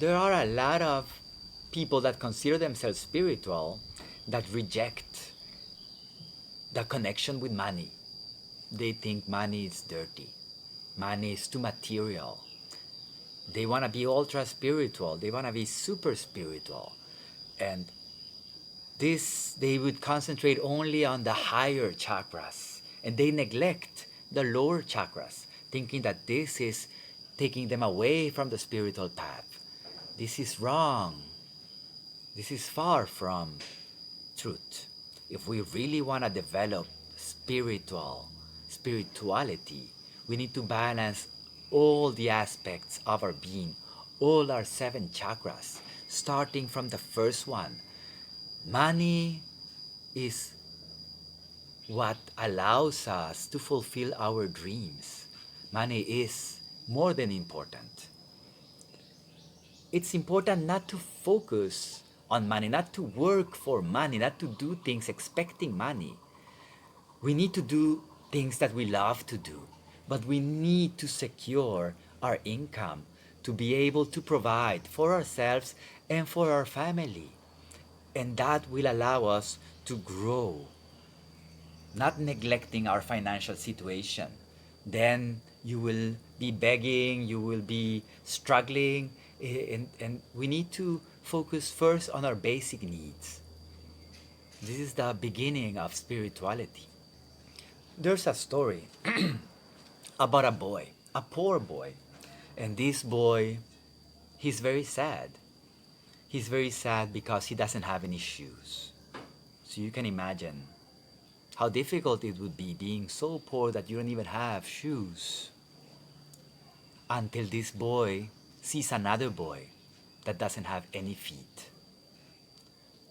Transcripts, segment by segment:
there are a lot of people that consider themselves spiritual that reject the connection with money. They think money is dirty, money is too material. They want to be ultra spiritual, they want to be super spiritual. And this, they would concentrate only on the higher chakras and they neglect the lower chakras, thinking that this is taking them away from the spiritual path. This is wrong. This is far from truth. If we really want to develop spirituality, we need to balance all the aspects of our being, all our 7 chakras, starting from the first one. Money is what allows us to fulfill our dreams. Money is more than important. It's important not to focus on money, not to work for money, not to do things expecting money. We need to do things that we love to do, but we need to secure our income to be able to provide for ourselves and for our family. And that will allow us to grow, not neglecting our financial situation. Then you will be begging, you will be struggling, and we need to focus first on our basic needs. This is the beginning of spirituality. There's a story about a boy, a poor boy. And this boy, he's very sad. He's very sad because he doesn't have any shoes. So you can imagine how difficult it would be being so poor that you don't even have shoes. Until this boy sees another boy that doesn't have any feet.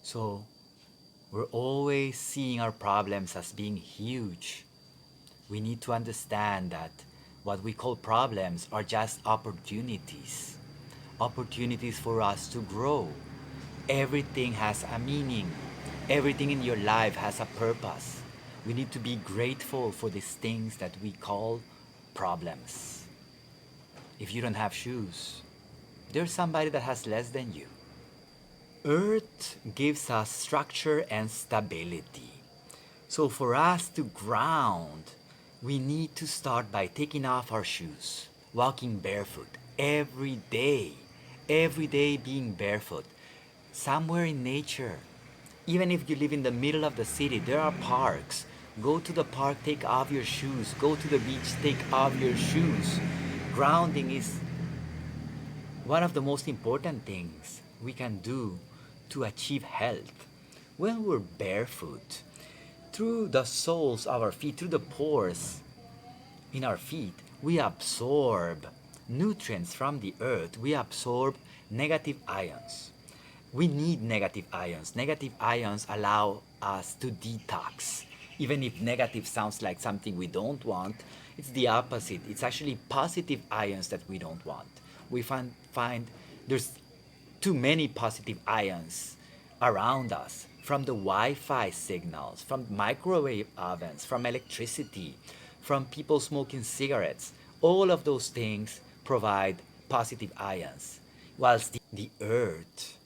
So we're always seeing our problems as being huge. We need to understand that what we call problems are just opportunities. Opportunities for us to grow. Everything has a meaning. Everything in your life has a purpose. We need to be grateful for these things that we call problems. If you don't have shoes, there's somebody that has less than you. Earth gives us structure and stability. So for us to ground, we need to start by taking off our shoes, walking barefoot every day being barefoot, somewhere in nature. Even if you live in the middle of the city, there are parks. Go to the park, take off your shoes. Go to the beach, take off your shoes. Grounding is one of the most important things we can do to achieve health. When we're barefoot, through the soles of our feet, through the pores in our feet, we absorb nutrients from the earth. We absorb negative ions. We need negative ions. Negative ions allow us to detox. Even if negative sounds like something we don't want, it's the opposite. It's actually positive ions that we don't want. We find there's too many positive ions around us, from the Wi-Fi signals, from microwave ovens, from electricity, from people smoking cigarettes. All of those things provide positive ions, whilst the earth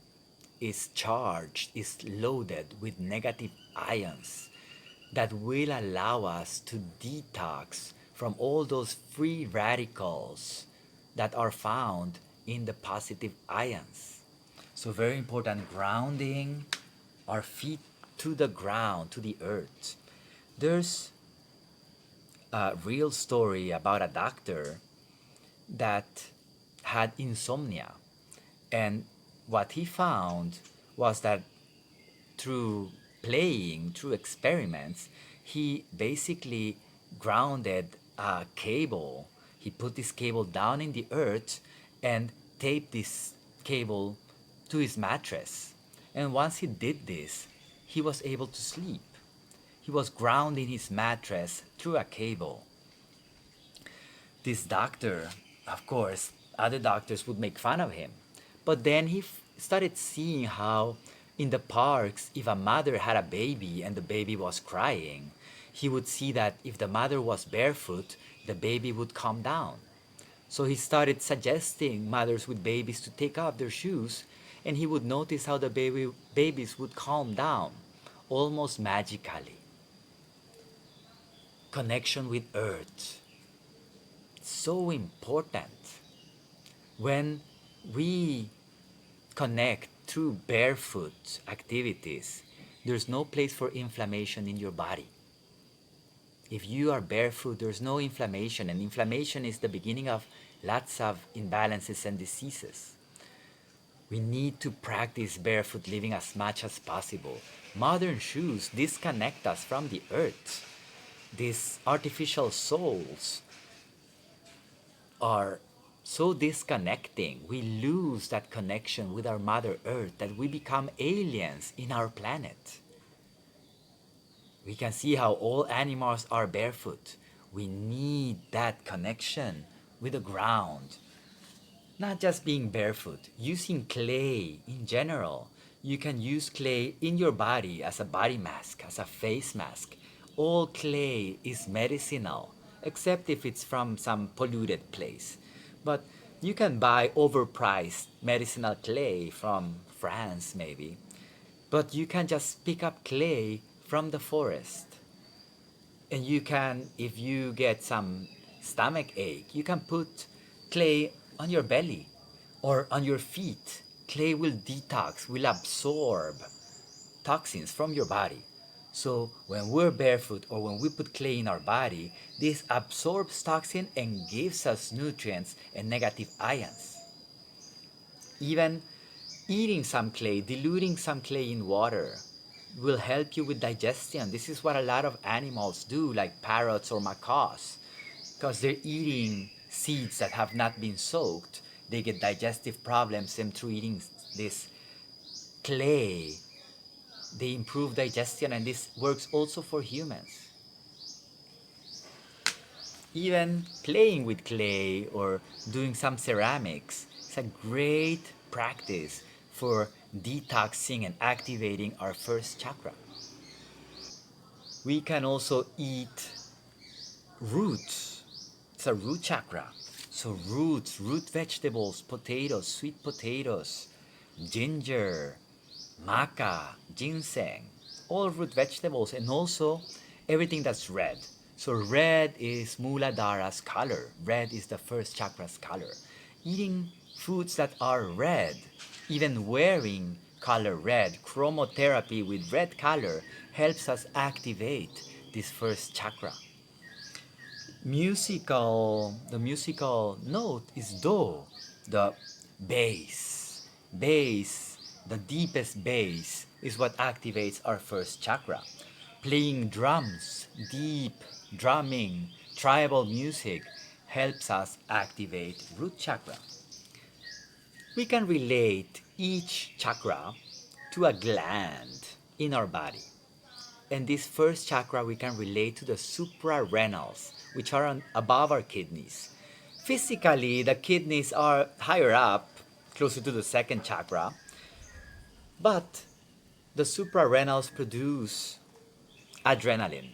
is charged, is loaded with negative ions that will allow us to detox from all those free radicals that are found in the positive ions. So very important, grounding our feet to the ground, to the earth. There's a real story about a doctor that had insomnia. And what he found was that through playing, through experiments, he basically grounded a cable. He put this cable down in the earth and taped this cable to his mattress. And once he did this, he was able to sleep. He was grounding his mattress through a cable. This doctor, of course, other doctors would make fun of him. But then he started seeing how in the parks, if a mother had a baby and the baby was crying, he would see that if the mother was barefoot, the baby would calm down. So he started suggesting mothers with babies to take off their shoes, and he would notice how the babies would calm down almost magically. Connection with earth. So important. When we connect through barefoot activities, there's no place for inflammation in your body. If you are barefoot, there's no inflammation, and inflammation is the beginning of lots of imbalances and diseases. We need to practice barefoot living as much as possible. Modern shoes disconnect us from the earth. These artificial soles are so disconnecting. We lose that connection with our Mother Earth that we become aliens in our planet. We can see how all animals are barefoot. We need that connection with the ground. Not just being barefoot, using clay in general. You can use clay in your body as a body mask, as a face mask. All clay is medicinal, except if it's from some polluted place. But you can buy overpriced medicinal clay from France, maybe. But you can just pick up clay from the forest. And you can, if you get some stomach ache, you can put clay on your belly or on your feet. Clay will detox, will absorb toxins from your body. So when we're barefoot or when we put clay in our body, this absorbs toxin and gives us nutrients and negative ions. Even eating some clay, diluting some clay in water, will help you with digestion. This is what a lot of animals do, like parrots or macaws, because they're eating seeds that have not been soaked. They get digestive problems, and through eating this clay, they improve digestion, and this works also for humans. Even playing with clay or doing some ceramics is a great practice for detoxing and activating our first chakra. We can also eat roots. It's a root chakra. So roots, root vegetables, potatoes, sweet potatoes, ginger, maca, ginseng, all root vegetables, and also everything that's red. So red is Muladhara's color. Red is the first chakra's color. Eating foods that are red, even wearing color red, chromotherapy with red color helps us activate this first chakra. The musical note is do, the bass. Bass, the deepest bass, is what activates our first chakra. Playing drums, deep drumming, tribal music helps us activate root chakra. We can relate each chakra to a gland in our body. And this first chakra we can relate to the suprarenals, which are above our kidneys. Physically, the kidneys are higher up, closer to the second chakra, but the suprarenals produce adrenaline.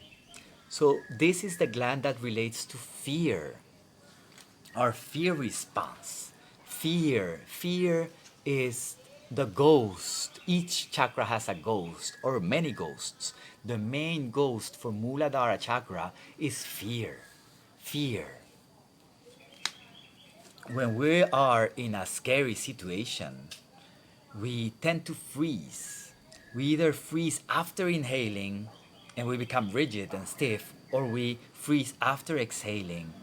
So this is the gland that relates to fear, our fear response. Fear is the ghost. Each chakra has a ghost or many ghosts. The main ghost for Muladhara chakra is fear. Fear. When we are in a scary situation, we tend to freeze. We either freeze after inhaling and we become rigid and stiff, or we freeze after exhaling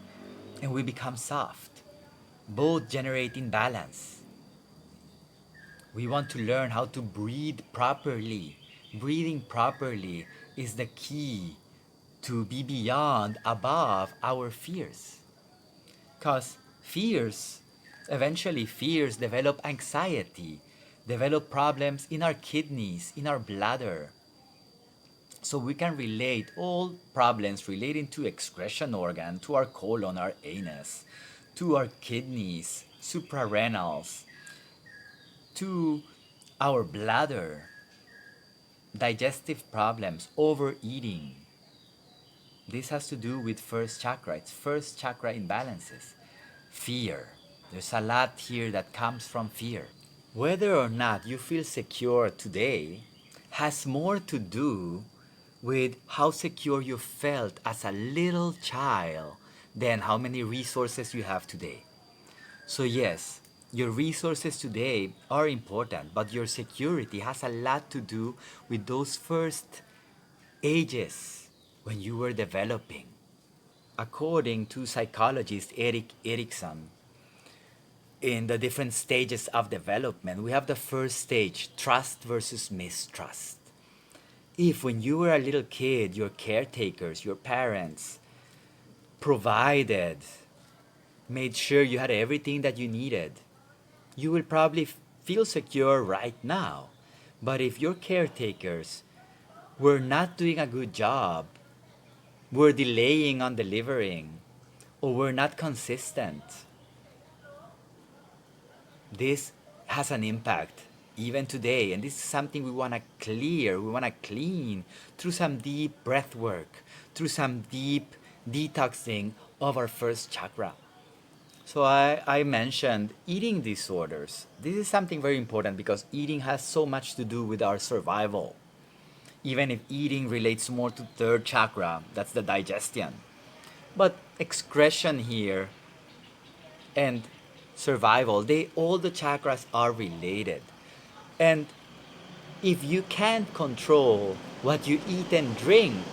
and we become soft. Both generate imbalance. We want to learn how to breathe properly. Breathing properly is the key to be beyond, above our fears. Because eventually fears develop anxiety, develop problems in our kidneys, in our bladder. So we can relate all problems relating to excretion organ, to our colon, our anus, to our kidneys, suprarenals, to our bladder, digestive problems, overeating. This has to do with first chakra. It's first chakra imbalances. Fear. There's a lot here that comes from fear. Whether or not you feel secure today has more to do with how secure you felt as a little child than how many resources you have today. So, yes, your resources today are important, but your security has a lot to do with those first ages when you were developing. According to psychologist Erik Erikson, in the different stages of development, we have the first stage, trust versus mistrust. If when you were a little kid, your caretakers, your parents provided, made sure you had everything that you needed, you will probably feel secure right now. But if your caretakers were not doing a good job, were delaying on delivering, or were not consistent, this has an impact even today. And this is something we want to clear, we want to clean through some deep breath work, through some deep detoxing of our first chakra. So I mentioned eating disorders. This is something very important because eating has so much to do with our survival. Even if eating relates more to third chakra, that's the digestion. But excretion here and survival, they all the chakras are related. And if you can't control what you eat and drink,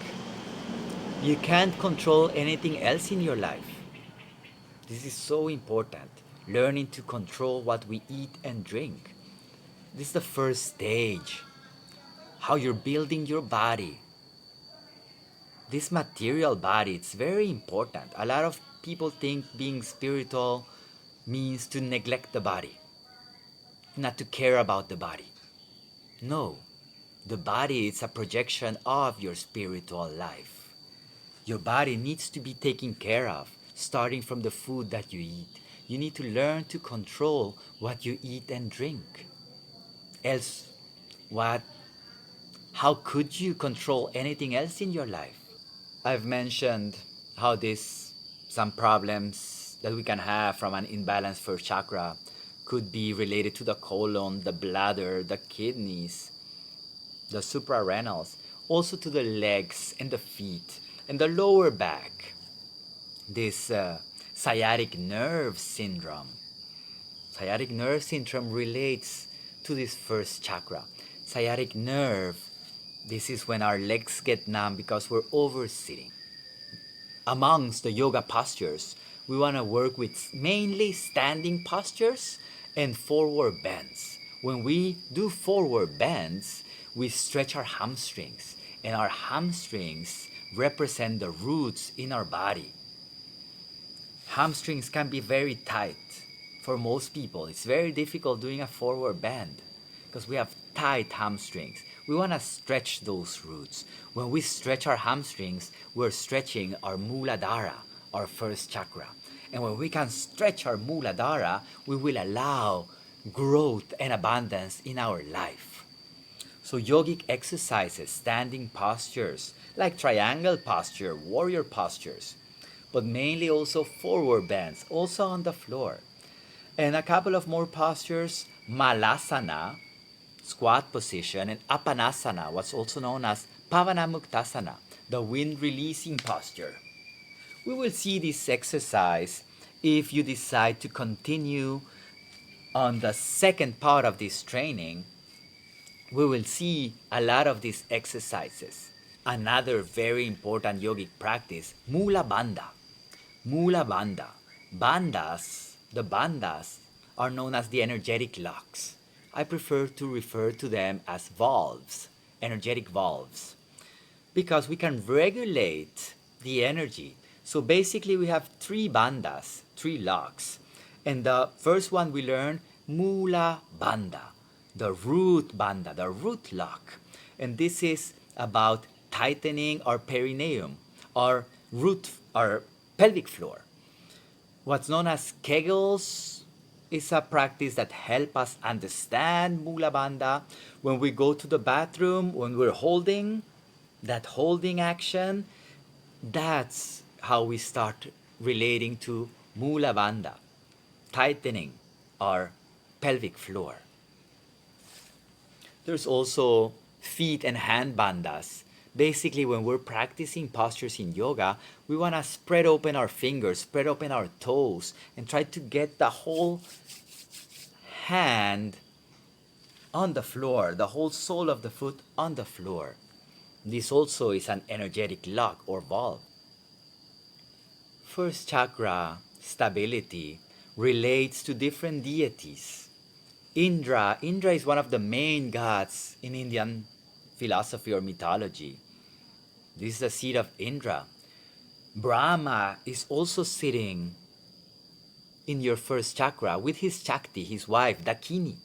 you can't control anything else in your life. This is so important. Learning to control what we eat and drink. This is the first stage. How you're building your body. This material body, it's very important. A lot of people think being spiritual means to neglect the body, not to care about the body. No, the body is a projection of your spiritual life. Your body needs to be taken care of, starting from the food that you eat. You need to learn to control what you eat and drink. Else, what? How could you control anything else in your life? I've mentioned how some problems that we can have from an imbalanced first chakra could be related to the colon, the bladder, the kidneys, the suprarenals, also to the legs and the feet and the lower back. This sciatic nerve syndrome. Sciatic nerve syndrome relates to this first chakra. Sciatic nerve, this is when our legs get numb because we're over-sitting. Amongst the yoga postures, we want to work with mainly standing postures and forward bends. When we do forward bends, we stretch our hamstrings, and our hamstrings represent the roots in our body. Hamstrings can be very tight for most people. It's very difficult doing a forward bend because we have tight hamstrings. We want to stretch those roots. When we stretch our hamstrings, we're stretching our Muladhara, our first chakra. And when we can stretch our Muladhara, we will allow growth and abundance in our life. So yogic exercises, standing postures, like triangle posture, warrior postures, but mainly also forward bends, also on the floor. And a couple of more postures, Malasana, squat position, and Apanasana, what's also known as Pavanamuktasana, the wind releasing posture. We will see this exercise if you decide to continue on the second part of this training. We will see a lot of these exercises. Another very important yogic practice, Mula Bandha. Mula Bandha. The bandhas are known as the energetic locks. I prefer to refer to them as valves, energetic valves, because we can regulate the energy. So basically we have three bandhas, three locks. And the first one we learn, Mula Bandha, the root bandha, the root lock. And this is about tightening our perineum, our root, our pelvic floor. What's known as Kegels is a practice that helps us understand Mula Bandha. When we go to the bathroom, when we're holding, that holding action, that's how we start relating to Mula Bandha. tightening our pelvic floor. There's also feet and hand bandhas. Basically, when we're practicing postures in yoga, we want to spread open our fingers, spread open our toes, and try to get the whole hand on the floor, the whole sole of the foot on the floor. This also is an energetic lock or valve. First chakra, stability, relates to different deities. Indra is one of the main gods in Indian philosophy or mythology. This is the seat of Indra. Brahma is also sitting in your first chakra with his Shakti, his wife, Dakini.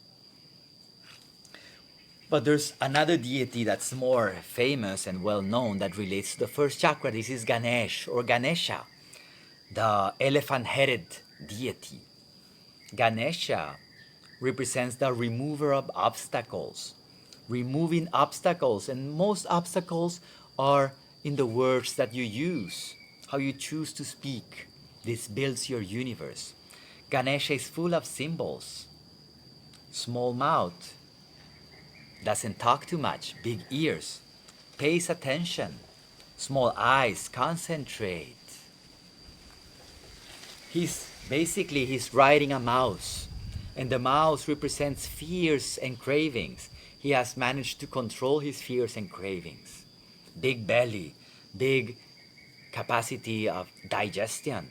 But there's another deity that's more famous and well known that relates to the first chakra. This is Ganesh or Ganesha, the elephant-headed deity. Ganesha represents the remover of obstacles, removing obstacles, and most obstacles are in the words that you use, how you choose to speak. This builds your universe. Ganesha is full of symbols. Small mouth, doesn't talk too much, big ears, pays attention, small eyes, concentrate. He's riding a mouse, and the mouse represents fears and cravings. He has managed to control his fears and cravings. Big belly, big capacity of digestion.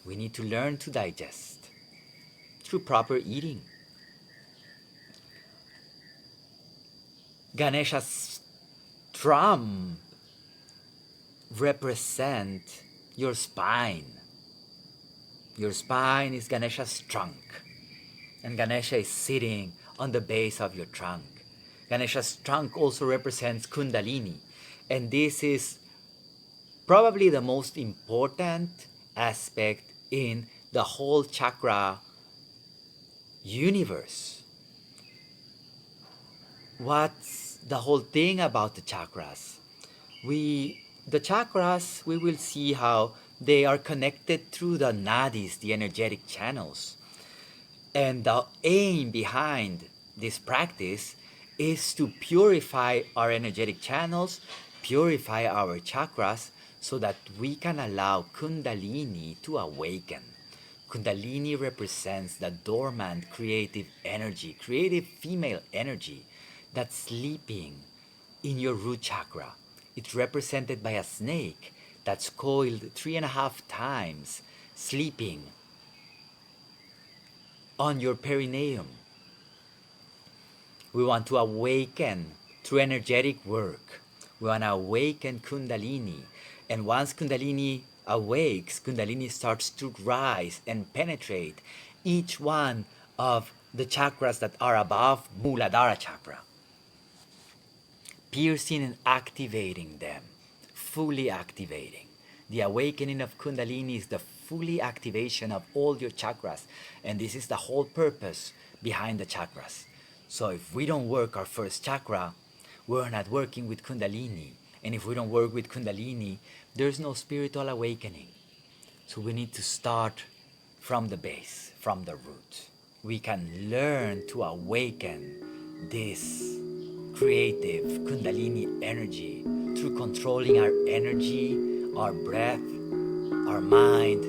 We need to learn to digest through proper eating. Ganesha's trump represent your spine. Your spine is Ganesha's trunk, and Ganesha is sitting on the base of your trunk. Ganesha's trunk also represents Kundalini, and this is probably the most important aspect in the whole chakra universe. What's the whole thing about the chakras? We will see how they are connected through the nadis, the energetic channels. And the aim behind this practice is to purify our energetic channels, purify our chakras, so that we can allow Kundalini to awaken. Kundalini represents the dormant creative energy, creative female energy that's sleeping in your root chakra. It's represented by a snake that's coiled 3.5 times, sleeping on your perineum. We want to awaken through energetic work. We want to awaken Kundalini. And once Kundalini awakes, Kundalini starts to rise and penetrate each one of the chakras that are above Muladhara chakra, piercing and activating them, fully activating. The awakening of Kundalini is the fully activation of all your chakras, and this is the whole purpose behind the chakras. So if we don't work our first chakra, we're not working with Kundalini. And if we don't work with Kundalini, there's no spiritual awakening. So we need to start from the base, from the root. We can learn to awaken this creative Kundalini energy through controlling our energy, our breath, our mind,